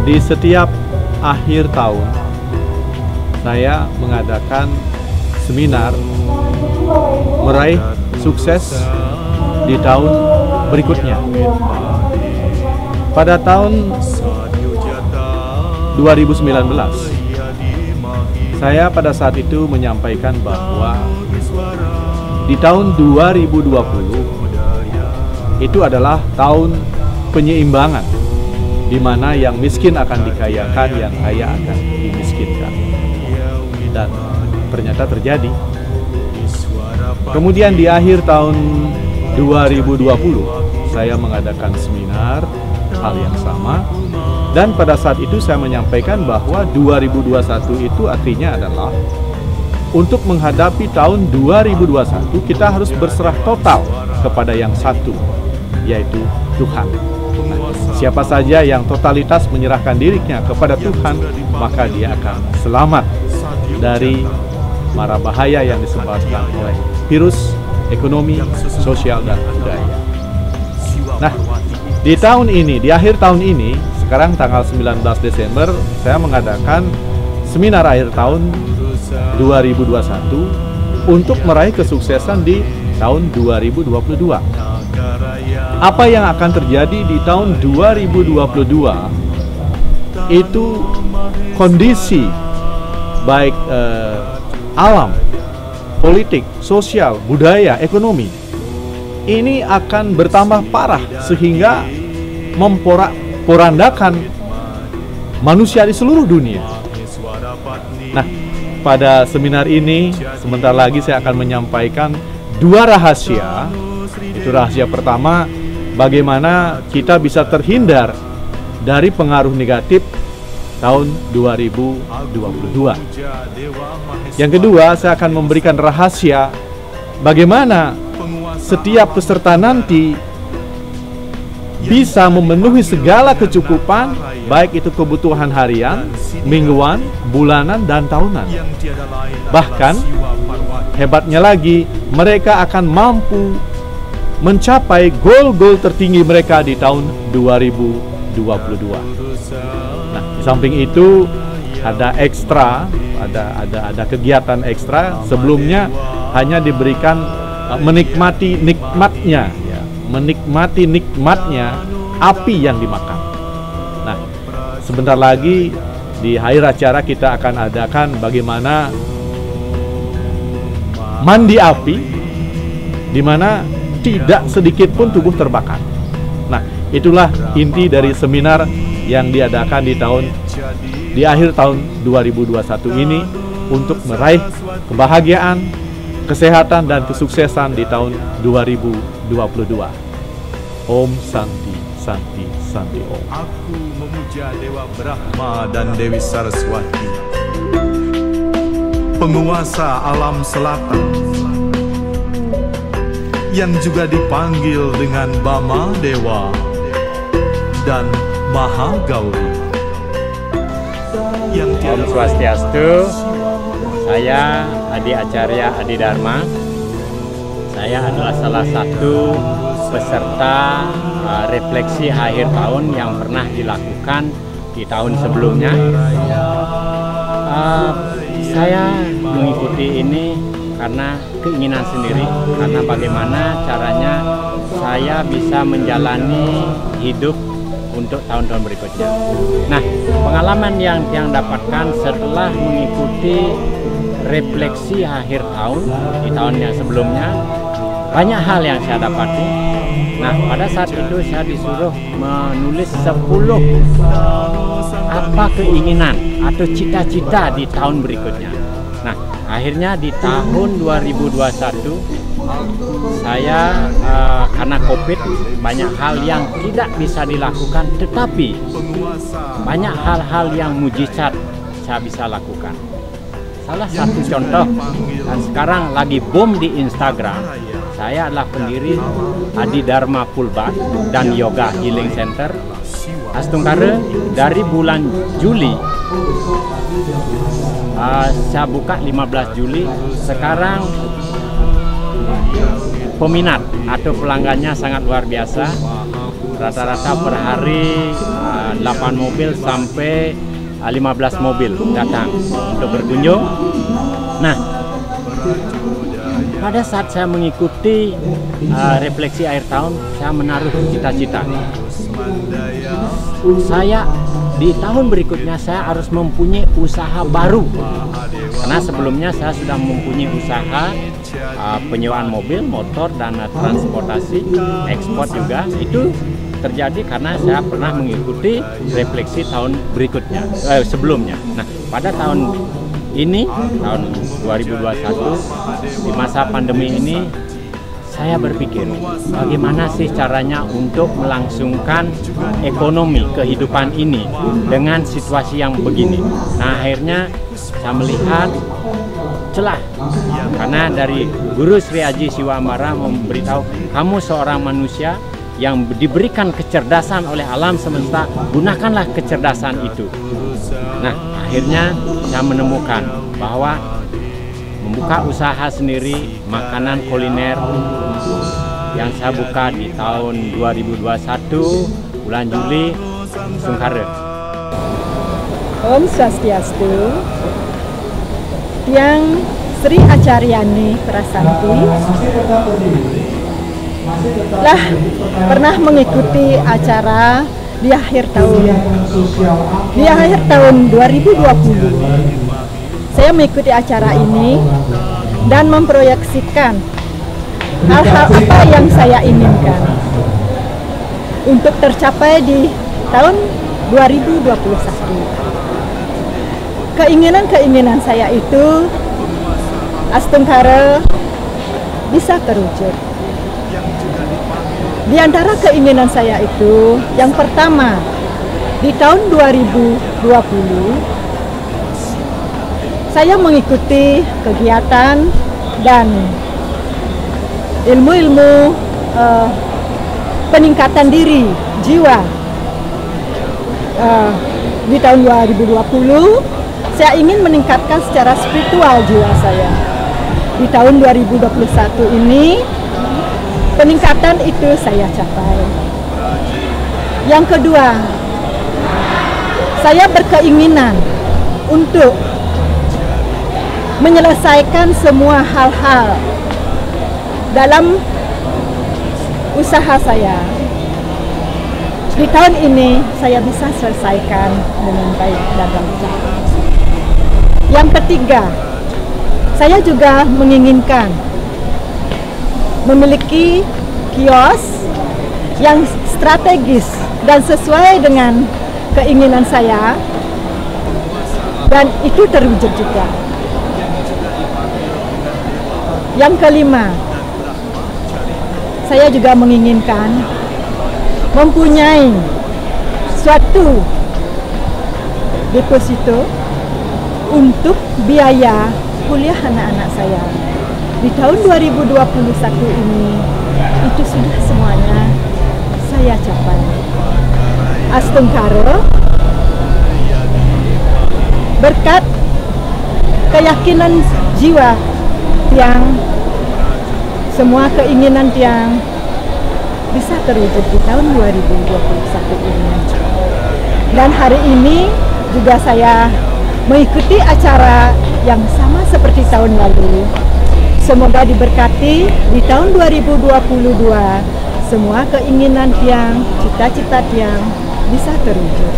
Di setiap akhir tahun, saya mengadakan seminar meraih sukses di tahun berikutnya. Pada tahun 2019, saya pada saat itu menyampaikan bahwa di tahun 2020 itu adalah tahun penyeimbangan, di mana yang miskin akan dikayakan, yang kaya akan dimiskinkan. Dan ternyata terjadi. Kemudian di akhir tahun 2020, saya mengadakan seminar hal yang sama. Dan pada saat itu saya menyampaikan bahwa 2021 itu artinya adalah untuk menghadapi tahun 2021, kita harus berserah total kepada yang satu, yaitu Tuhan. Nah, siapa saja yang totalitas menyerahkan dirinya kepada Tuhan, maka dia akan selamat dari mara bahaya yang disebabkan oleh virus, ekonomi, sosial, dan budaya. Nah, di tahun ini, di akhir tahun ini, sekarang tanggal 19 Desember, saya mengadakan seminar akhir tahun 2021 untuk meraih kesuksesan di tahun 2022. Apa yang akan terjadi di tahun 2022 itu kondisi baik alam, politik, sosial, budaya, ekonomi ini akan bertambah parah sehingga memporak-porandakan manusia di seluruh dunia. Nah, pada seminar ini sebentar lagi saya akan menyampaikan dua rahasia. Itu rahasia pertama, bagaimana kita bisa terhindar dari pengaruh negatif tahun 2022. Yang kedua, saya akan memberikan rahasia bagaimana setiap peserta nanti bisa memenuhi segala kecukupan, baik itu kebutuhan harian, mingguan, bulanan, dan tahunan. Bahkan, hebatnya lagi, mereka akan mampu mencapai goal-goal tertinggi mereka di tahun 2022. Nah, di samping itu ada ekstra, ada kegiatan ekstra. Sebelumnya hanya diberikan menikmati nikmatnya, ya, menikmati nikmatnya api yang dimakan. Nah, sebentar lagi di akhir acara kita akan adakan bagaimana mandi api, di mana tidak sedikit pun tubuh terbakar. Nah, itulah inti dari seminar yang diadakan di akhir tahun 2021 ini untuk meraih kebahagiaan, kesehatan, dan kesuksesan di tahun 2022. Om Santi, Santi, Santi Om. Aku memuja Dewa Brahma dan Dewi Saraswati, penguasa alam selatan, yang juga dipanggil dengan Bama Dewa dan Maha Gauri. Om Swastiastu, saya Adi Acarya Adi Dharma. Saya adalah salah satu peserta refleksi akhir tahun yang pernah dilakukan di tahun sebelumnya. Saya mengikuti ini karena keinginan sendiri, karena bagaimana caranya saya bisa menjalani hidup untuk tahun-tahun berikutnya. Nah, pengalaman yang dapatkan setelah mengikuti refleksi akhir tahun di tahun yang sebelumnya, banyak hal yang saya dapati. Nah, pada saat itu saya disuruh menulis 10 apa keinginan atau cita-cita di tahun berikutnya. Nah, akhirnya di tahun 2021 saya karena COVID banyak hal yang tidak bisa dilakukan, tetapi banyak hal-hal yang mujizat saya bisa lakukan. salah satu contoh dan sekarang lagi boom di Instagram. Saya adalah pendiri Adi Dharma Pulba dan Yoga Healing Center Astungkara. Dari bulan Juli saya buka 15 Juli. Sekarang peminat atau pelanggannya sangat luar biasa. Rata-rata per hari 8 mobil sampai 15 mobil datang untuk berkunjung. Nah, pada saat saya mengikuti refleksi akhir tahun, saya menaruh cita-cita. Saya di tahun berikutnya saya harus mempunyai usaha baru. Karena sebelumnya saya sudah mempunyai usaha penyewaan mobil, motor, dan transportasi, ekspor juga. Itu terjadi karena saya pernah mengikuti refleksi tahun berikutnya, sebelumnya. Nah, pada tahun ini, tahun 2021, di masa pandemi ini, saya berpikir bagaimana sih caranya untuk melangsungkan ekonomi kehidupan ini dengan situasi yang begini. Nah, akhirnya saya melihat celah karena dari Guru Sri Aji Siwa Ambara memberitahu, kamu seorang manusia yang diberikan kecerdasan oleh alam semesta, gunakanlah kecerdasan itu. Nah, akhirnya saya menemukan bahwa membuka usaha sendiri makanan kuliner yang saya buka di tahun 2021 bulan Juli, Sungkara. Om Swastiastu. Yang Sri Acaryani Prasanti lah pernah mengikuti acara di akhir tahun 2020. Saya mengikuti acara ini dan memproyeksikan hal-hal apa yang saya inginkan untuk tercapai di tahun 2021. Keinginan-keinginan saya itu Astungkara bisa terwujud. Di antara keinginan saya itu, yang pertama, di tahun 2020 saya mengikuti kegiatan dan ilmu-ilmu peningkatan diri jiwa. Di tahun 2020 saya ingin meningkatkan secara spiritual jiwa saya. Di tahun 2021 ini peningkatan itu saya capai. Yang kedua, saya berkeinginan untuk menyelesaikan semua hal-hal dalam usaha saya. Di tahun ini saya bisa selesaikan dengan baik dan lancar. Yang ketiga, saya juga menginginkan memiliki kios yang strategis dan sesuai dengan keinginan saya, dan itu terwujud juga. Yang kelima, saya juga menginginkan mempunyai suatu deposito untuk biaya kuliah anak-anak saya. Di tahun 2021 ini itu sudah semuanya saya capai. Astungkara berkat keyakinan jiwa yang semua keinginan yang bisa terwujud di tahun 2021 ini. Dan hari ini juga saya mengikuti acara yang sama seperti tahun lalu. Semoga diberkati di tahun 2022 semua keinginan tiang, cita-cita tiang bisa terwujud.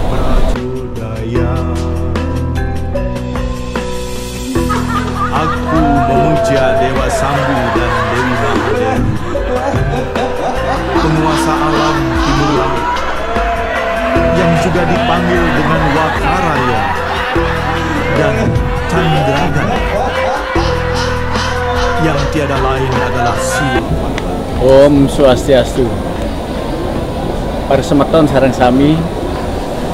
Aku memuja Dewa Sambu dan Dewi Mahadewi, penguasa alam timur laut, yang juga dipanggil dengan Wakaraya dan Candragana, yang tiada lain adalah Siwa. Om Swastiastu. Para semeton sareng sami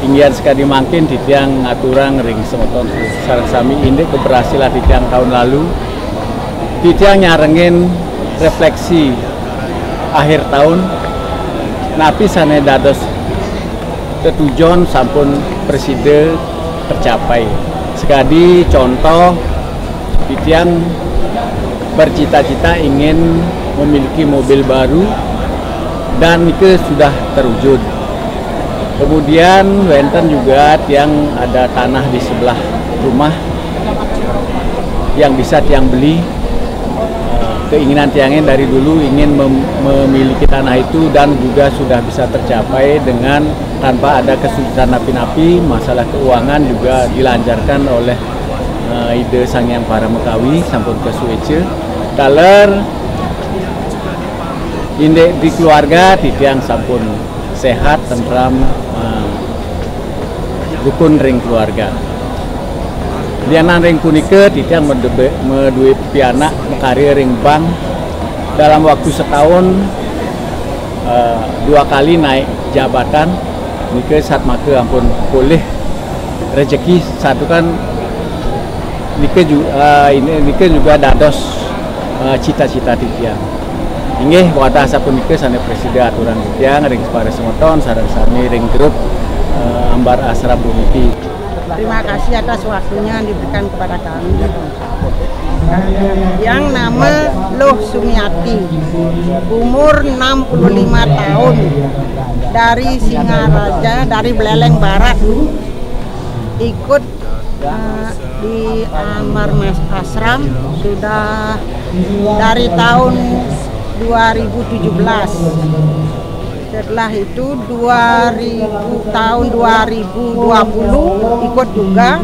inggian sekali makin titiang ngaturang ring semoton sareng sami indek keberhasilan titiang tahun lalu. Titiang nyarengin refleksi akhir tahun napi sane dados ketujuan sampun presiden tercapai. Sekali contoh titiang bercita-cita ingin memiliki mobil baru dan itu sudah terwujud. Kemudian wenten juga tiang ada tanah di sebelah rumah yang bisa tiang beli. Keinginan tiangnya dari dulu ingin memiliki tanah itu dan juga sudah bisa tercapai dengan tanpa ada kesulitan napi-napi. Masalah keuangan juga dilancarkan oleh ide Sang Hyang Paramekawi sampun ke Suece. Kaler indek di keluarga titiang sampun sehat, tentram, rukun ring keluarga. Lianan ring punike titiang medue pianak mekarir ring bank dalam waktu setahun 2 kali naik jabatan. Nike saat make ampun boleh rezeki satu kan nike juga dados cita-cita titiang. Inggih wadah sapunika sane presiden aturan titiang ring separe semoton sareng sami ring grup Ambar Asra Puniti. Terima kasih atas waktunya yang diberikan kepada kami. Yang nama Loh Sumiati, umur 65 tahun, dari Singaraja, dari Beleleng Barat, ikut di Ambar Asram sudah dari tahun 2017. Setelah itu tahun 2020 ikut juga,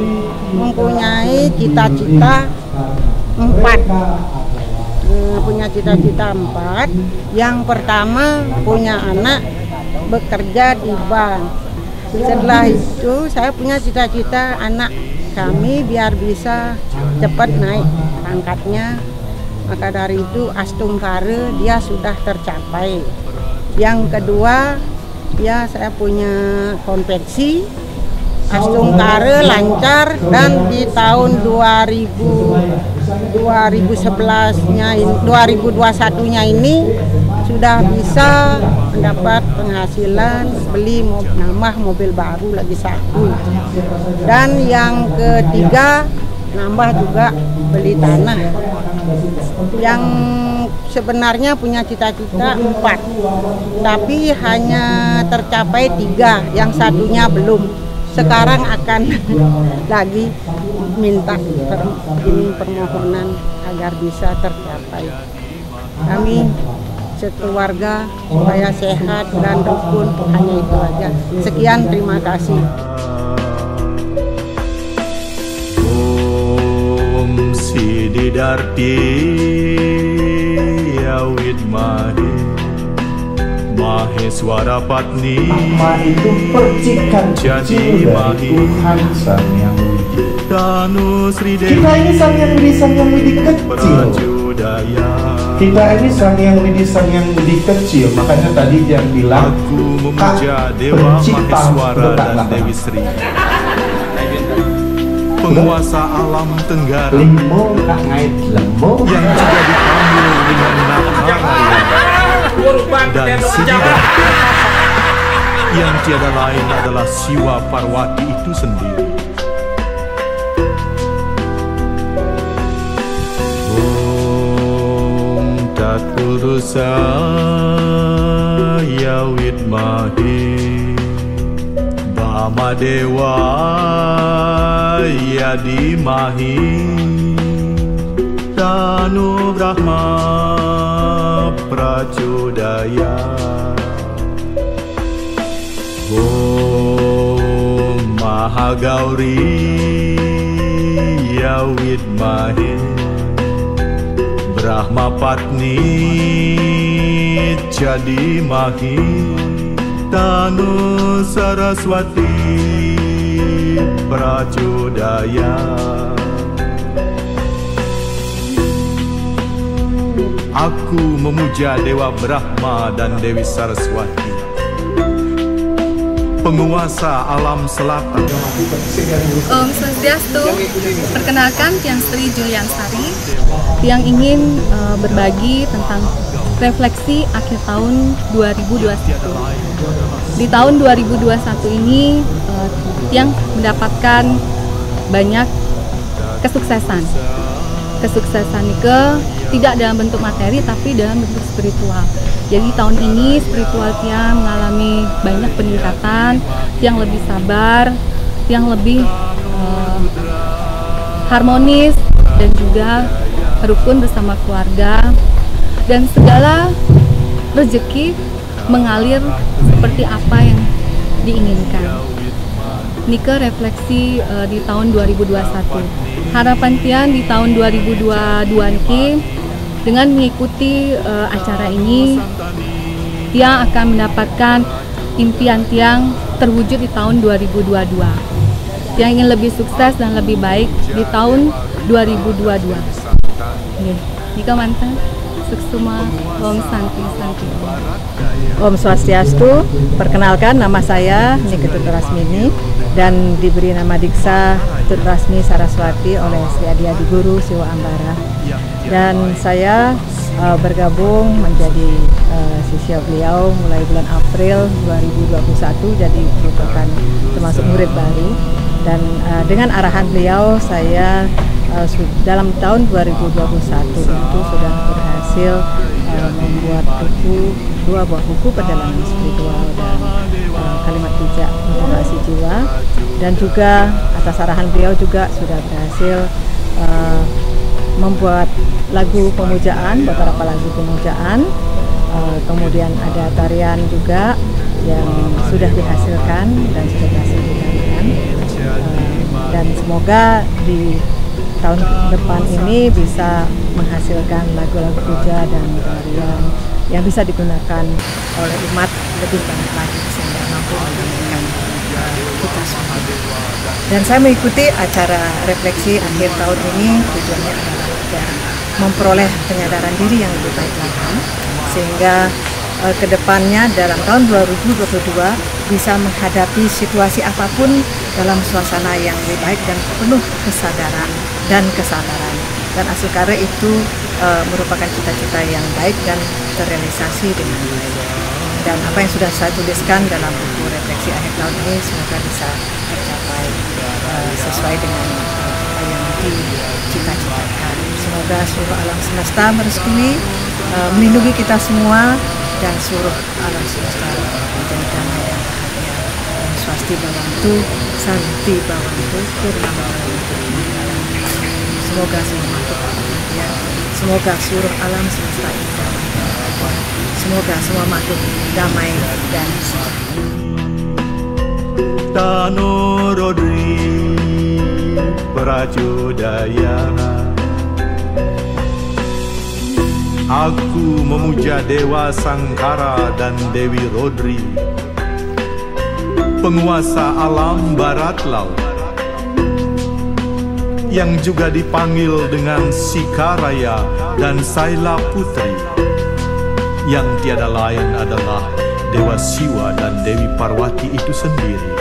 mempunyai cita-cita 4. Punya cita-cita 4. Yang pertama punya anak bekerja di bank. Setelah itu saya punya cita-cita anak kami biar bisa cepat naik pangkatnya. Maka dari itu Astungkare dia sudah tercapai. Yang kedua, ya saya punya konveksi Astungkare lancar, dan di tahun 2021-nya ini sudah bisa mendapat penghasilan beli nambah mobil baru lagi 1. Dan yang ketiga nambah juga beli tanah. Yang sebenarnya punya cita-cita 4, tapi hanya tercapai 3, yang satunya belum. Sekarang akan lagi minta permohonan agar bisa tercapai. Kami sekeluarga supaya sehat dan rukun, hanya itu aja. Sekian, terima kasih. Om Siddharti Yawid Mahi Maheswara Patni. Ama itu percikan kecil dari Tuhan Sang Yang Widi. Kita ini Sang Yang Widi, Sang Yang Widi kecil. Kita ini Sang Yang Widi, Sang Yang Widi kecil. Makanya tadi dia bilang, aku memuja Dewa Maheswara dan Dewi Sri, penguasa alam Tenggara, limo kak ngait lemo yang juga dipanggil dengan nama dan Siddhartha, yang tiada lain adalah Siwa Parwati itu sendiri. Om Tat Purusa Yawid Mahi Bama Dewa Yadi Mahi Tanu Brahma Pracudaya. Om Mahagauri Yawid Mahi Brahma Patni Jadi Mahi Tanu Saraswati Pracudaya. Aku memuja Dewa Brahma dan Dewi Saraswati, penguasa alam selatan. Om Swastiastu, perkenalkan Tiang Sri Juliansari yang ingin berbagi tentang refleksi akhir tahun 2021. Di tahun 2021 ini Tiang mendapatkan banyak kesuksesan. Kesuksesan itu tidak dalam bentuk materi tapi dalam bentuk spiritual. Jadi tahun ini spiritual Tiang mengalami banyak peningkatan, Tiang lebih sabar, Tiang lebih harmonis dan juga rukun bersama keluarga, dan segala rezeki mengalir seperti apa yang diinginkan. Nike refleksi di tahun 2021. Harapan Tiang di tahun 2022 Nike, dengan mengikuti acara ini, Tiang akan mendapatkan impian Tiang terwujud di tahun 2022. Tiang ingin lebih sukses dan lebih baik di tahun 2022. Nika mantan, suksuma, Om Santi Santi. Om Swastiastu, perkenalkan nama saya Nike Tut Rasmini dan diberi nama Diksa Tut Rasmi Saraswati oleh Sri Adi Adi Guru Siwa Ambara. Dan saya bergabung menjadi siswa beliau mulai bulan April 2021, jadi merupakan termasuk murid baru. Dan dengan arahan beliau, saya dalam tahun 2021 itu sudah berhasil membuat dua buah buku perjalanan spiritual dan kalimat bijak motivasi jiwa, dan juga atas arahan beliau juga sudah berhasil membuat lagu pemujaan, beberapa lagu pemujaan, kemudian ada tarian juga yang sudah dihasilkan dan sudah berhasil dinyanyikan, dan semoga di tahun depan ini bisa menghasilkan lagu-lagu puja dan tarian yang bisa digunakan oleh umat lebih banyak lagi sehingga mampu menjadikan kita semua. Dan saya mengikuti acara refleksi akhir tahun ini, tujuannya adalah memperoleh penyadaran diri yang lebih baik lagi, sehingga kedepannya dalam tahun 2022 bisa menghadapi situasi apapun dalam suasana yang lebih baik dan penuh kesadaran dan kesabaran. Dan Asukara itu merupakan cita-cita yang baik dan terrealisasi dengan baik. Dan apa yang sudah saya tuliskan dalam buku refleksi akhir tahun ini semoga bisa tercapai sesuai dengan apa yang dicita-citakan. Semoga seluruh alam semesta merestui, melindungi kita semua, dan seluruh alam semesta menjadi damai dan bahagia. Swasti Bhavantu, Santi Bhavantu, Purnama Bhavantu. Semoga semua makhluk bahagia, semoga seluruh alam semesta ini damai dan bahagia. Semoga semua makhluk damai dan sejahtera. Tano Rodri Prajodaya. Aku memuja Dewa Sangkara dan Dewi Rodri, penguasa alam barat laut, yang juga dipanggil dengan Sikaraya dan Saila Putri, yang tiada lain adalah Dewa Siwa dan Dewi Parwati itu sendiri.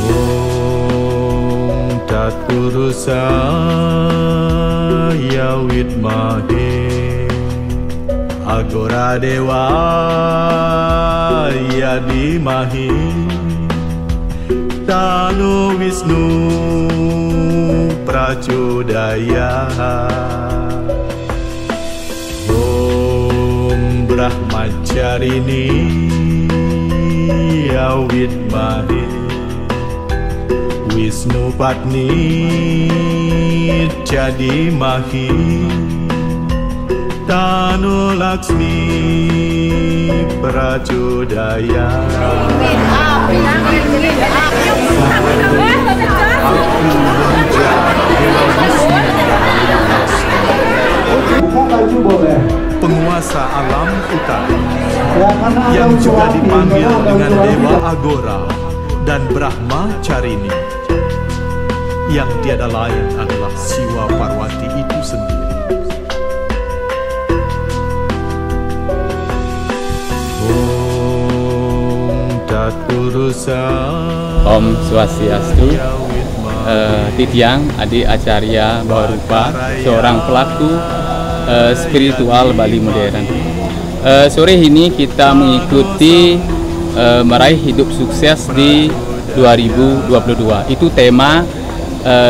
Om Tatpurusa Yawit Mahe Agora Dewa Yadimahi Tanu Wisnu Prajodaya. Om Brahmacharini Yawit Mahe Wisnu Patni Jadi Mahi Tanu Laksmi Prajodaya. Penguasa alam utara yang juga dipanggil dengan Dewa Agora dan Brahmacharini, yang tiada lain adalah Siwa Parwati itu sendiri. Om Swastiastu. Titiang Adi Acarya Bawarupa, seorang pelaku spiritual Bali modern. Sore ini kita mengikuti meraih hidup sukses di 2022. Itu tema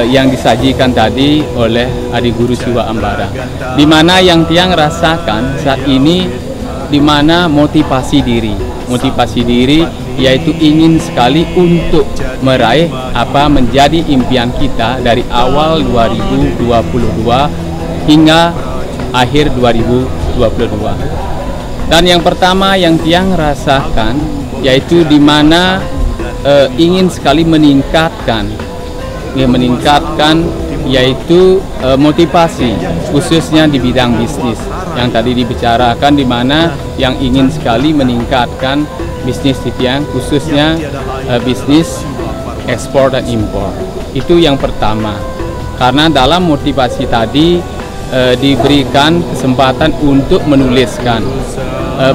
yang disajikan tadi oleh Adi Guru Siwa Ambara. Di mana yang Tiang rasakan saat ini, di mana motivasi diri yaitu ingin sekali untuk meraih apa menjadi impian kita dari awal 2022 hingga akhir 2022. Dan yang pertama yang Tiang rasakan yaitu di mana ingin sekali meningkatkan yaitu motivasi khususnya di bidang bisnis yang tadi dibicarakan, di mana yang ingin sekali meningkatkan bisnis Titiang khususnya bisnis ekspor dan impor. Itu yang pertama, karena dalam motivasi tadi diberikan kesempatan untuk menuliskan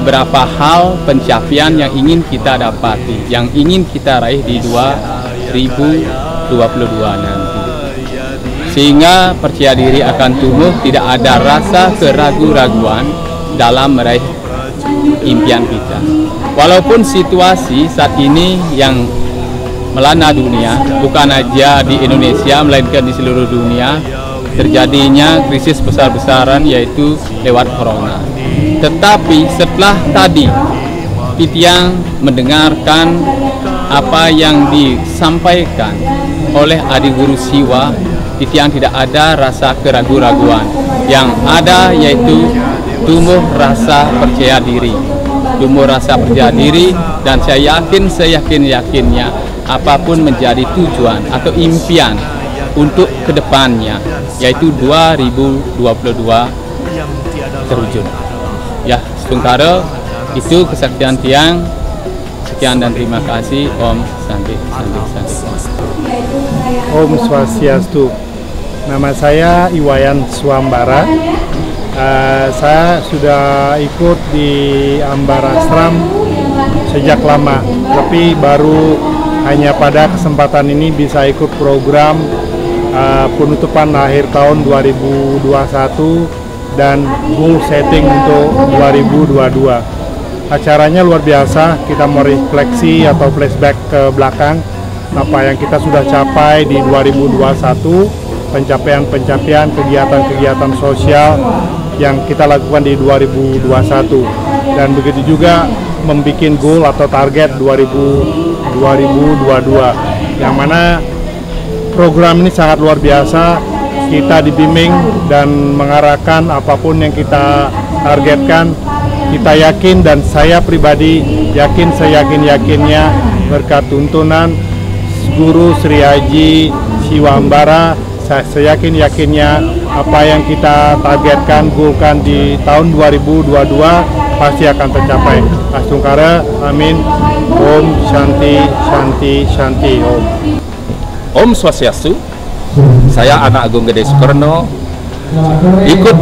berapa hal pencapaian yang ingin kita dapati, yang ingin kita raih di 2022 nanti, sehingga percaya diri akan tumbuh, tidak ada rasa keraguan-raguan dalam meraih impian kita. Walaupun situasi saat ini yang melanda dunia, bukan aja di Indonesia melainkan di seluruh dunia, terjadinya krisis besar-besaran yaitu lewat corona. Tetapi setelah tadi Titiang mendengarkan apa yang disampaikan oleh Adi Guru Siwa, Titiang tidak ada rasa keraguan-raguan. Yang ada yaitu tumbuh rasa percaya diri, dan saya yakinnya apapun menjadi tujuan atau impian untuk kedepannya yaitu 2022 terwujud. Ya, setungkara itu kesaktian Tiang. Sekian dan terima kasih. Om Santi. Om Swastiastu. Nama saya Iwayan Swambara. Saya sudah ikut di Ambara Ashram sejak lama, tapi baru hanya pada kesempatan ini bisa ikut program penutupan akhir tahun 2021 dan goal setting untuk 2022. Acaranya luar biasa, kita merefleksi atau flashback ke belakang apa yang kita sudah capai di 2021, pencapaian-pencapaian, kegiatan-kegiatan sosial yang kita lakukan di 2021, dan begitu juga membuat goal atau target 2022, yang mana program ini sangat luar biasa. Kita dibimbing dan mengarahkan apapun yang kita targetkan. Kita yakin, dan saya pribadi yakin, seyakin-yakinnya berkat tuntunan Guru Sri Haji Siwa Ambara, saya seyakin-yakinnya apa yang kita targetkan, goalkan di tahun 2022 pasti akan tercapai. Astungkara, amin. Om Shanti, Shanti, Shanti, Om. Om Swastiastu. Saya Anak Agung Gede Soekarno, ikut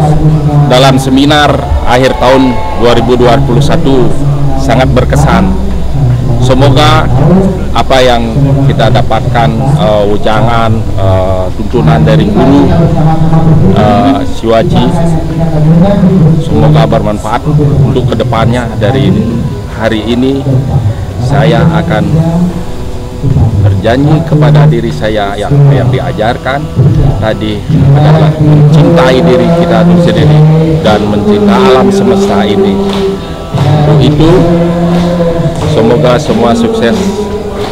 dalam seminar akhir tahun 2021, sangat berkesan. Semoga apa yang kita dapatkan, ujangan, tuntunan dari Guru Siwaji, semoga bermanfaat untuk kedepannya. Dari hari ini saya akan berjanji kepada diri saya yang diajarkan tadi adalah mencintai diri kita sendiri dan mencintai alam semesta ini. Untuk itu semoga semua sukses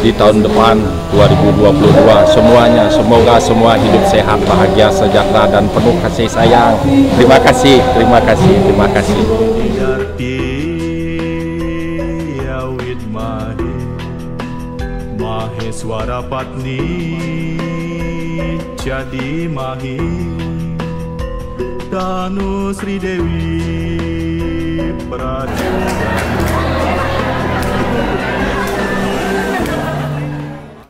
di tahun depan 2022 semuanya. Semoga semua hidup sehat, bahagia, sejahtera dan penuh kasih sayang. Terima kasih. Maheswara Patni jadi Mahi, Danu Sri Dewi Prajurit.